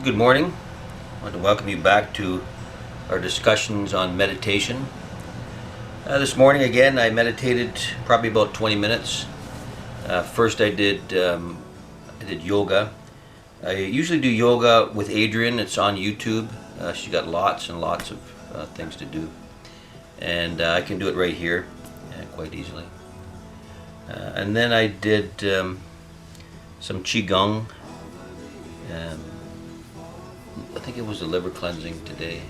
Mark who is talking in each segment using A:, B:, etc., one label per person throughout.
A: Good morning. I want to welcome you back to our discussions on meditation. This morning again I meditated probably about 20 minutes. First I did yoga. I usually do yoga with Adrienne. It's on YouTube. She's got lots and lots of things to do. And I can do it right here quite easily. And then I did some Qigong. I think it was a liver cleansing today.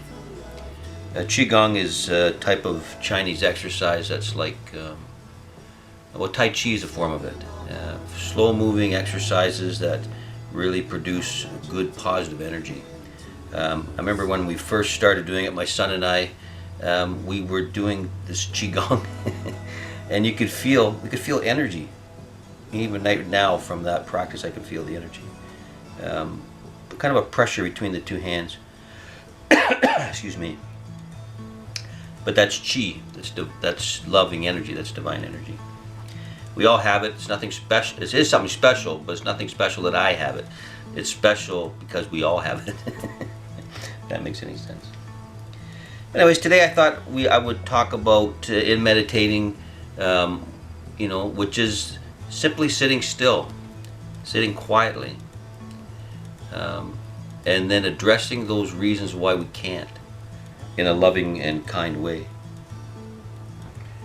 A: Qigong is a type of Chinese exercise that's like, Tai Chi is a form of it. Slow moving exercises that really produce good positive energy. I remember when we first started doing it, my son and I, we were doing this Qigong and we could feel energy. Even now from that practice I could feel the energy. Kind of a pressure between the two hands. Excuse me. But that's chi. That's loving energy. That's divine energy. We all have it. It's nothing special. It is something special, but it's nothing special that I have it. It's special because we all have it. If that makes any sense. Anyways, today I thought I would talk about in meditating, which is simply sitting still, sitting quietly. And then addressing those reasons why we can't in a loving and kind way.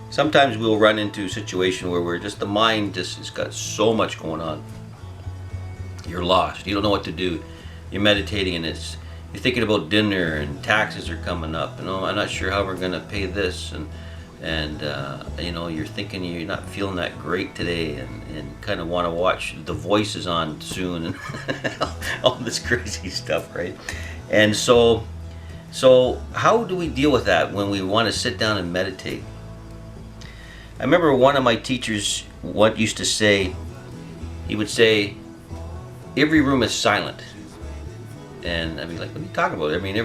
A: Sometimes we'll run into a situation where the mind just has got so much going on. You're lost. You don't know what to do. You're meditating and you're thinking about dinner and taxes are coming up. I'm not sure how we're going to pay this and you're thinking you're not feeling that great today and kind of want to watch The Voice is on soon and all this crazy stuff, right? And so how do we deal with that when we want to sit down and meditate? I remember one of my teachers used to say, he would say, every room is silent. And I'd be like, what are you talking about? I mean,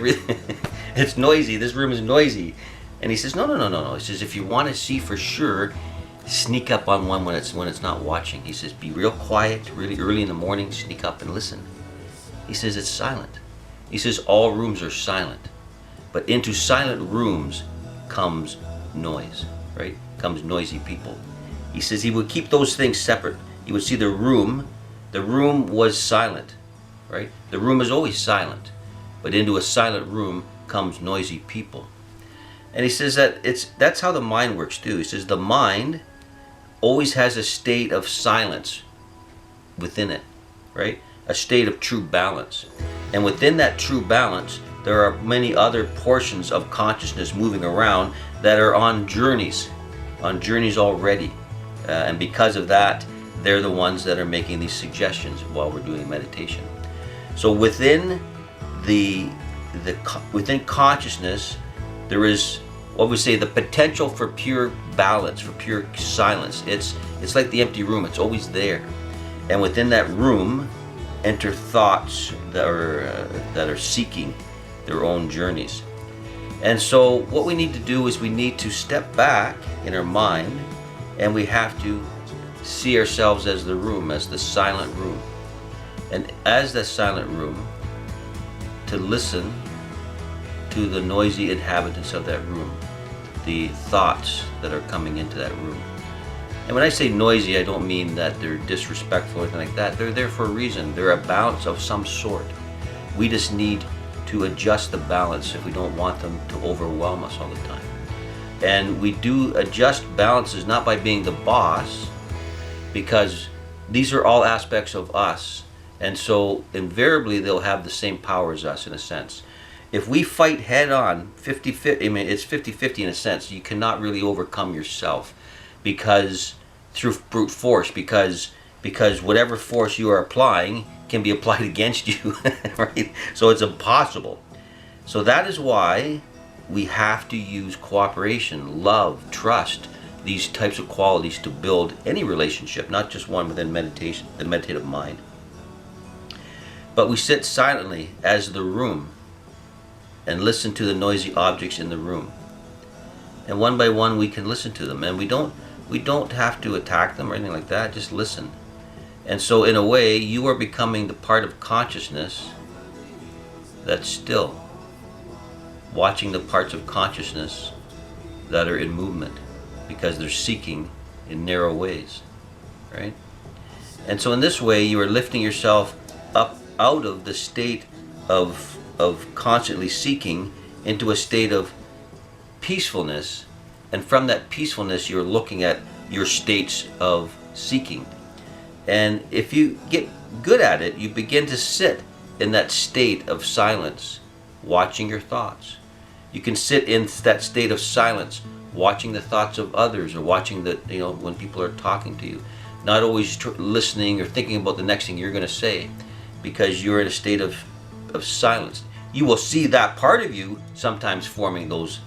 A: it's noisy. This room is noisy. And he says, no. He says, if you want to see for sure, sneak up on one when it's not watching. He says, be real quiet, really early in the morning, sneak up and listen. He says, it's silent. He says, all rooms are silent. But into silent rooms comes noise, right? Comes noisy people. He says he would keep those things separate. You would see the room was silent, right? The room is always silent. But into a silent room comes noisy people. And he says that's how the mind works too. He says the mind always has a state of silence within it, right? A state of true balance. And within that true balance, there are many other portions of consciousness moving around that are on journeys already. And because of that, they're the ones that are making these suggestions while we're doing meditation. So within consciousness, there is what we say the potential for pure balance, for pure silence. It's like the empty room. It's always there. And within that room enter thoughts that are seeking their own journeys. And so what we need to do is we need to step back in our mind and we have to see ourselves as the room, as the silent room. And as the silent room, to listen to the noisy inhabitants of that room, the thoughts that are coming into that room. And when I say noisy, I don't mean that they're disrespectful or anything like that. They're there for a reason. They're a balance of some sort. We just need to adjust the balance if we don't want them to overwhelm us all the time. And we do adjust balances not by being the boss, because these are all aspects of us. And so invariably they'll have the same power as us in a sense. If we fight head on, 50-50, I mean, it's 50-50 in a sense. You cannot really overcome yourself through brute force, because whatever force you are applying can be applied against you, right? So it's impossible. So that is why we have to use cooperation, love, trust, these types of qualities to build any relationship, not just one within meditation, the meditative mind. But we sit silently as the room and listen to the noisy objects in the room. And one by one we can listen to them, and we don't have to attack them or anything like that, just listen. And so in a way you are becoming the part of consciousness that's still, watching the parts of consciousness that are in movement, because they're seeking in narrow ways, right? And so in this way, you are lifting yourself up out of the state of constantly seeking into a state of peacefulness, and from that peacefulness, you're looking at your states of seeking. And if you get good at it, you begin to sit in that state of silence, watching your thoughts. You can sit in that state of silence, watching the thoughts of others, or watching the, when people are talking to you. Not always listening or thinking about the next thing you're going to say, because you're in a state of silence. You will see that part of you sometimes forming those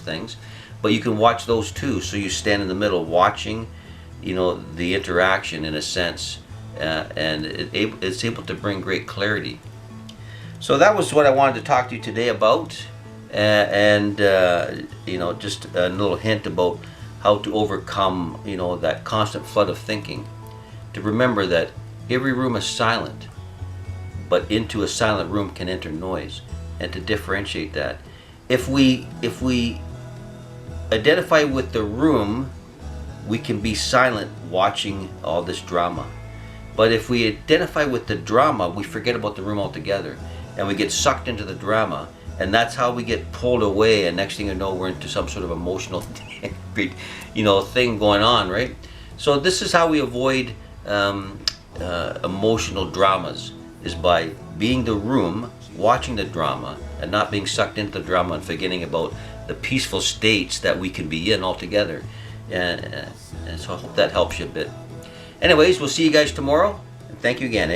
A: things, but you can watch those too. So you stand in the middle, watching, the interaction in a sense, and it's able to bring great clarity. So that was what I wanted to talk to you today about, and just a little hint about how to overcome, that constant flood of thinking. To remember that every room is silent, but into a silent room can enter noise, and to differentiate that. If we identify with the room, we can be silent watching all this drama. But if we identify with the drama, we forget about the room altogether, and we get sucked into the drama, and that's how we get pulled away, and next thing you know, we're into some sort of emotional thing going on, right? So this is how we avoid emotional dramas, is by being the room, watching the drama, and not being sucked into the drama and forgetting about the peaceful states that we can be in altogether. And so I hope that helps you a bit. Anyways, we'll see you guys tomorrow. And thank you again,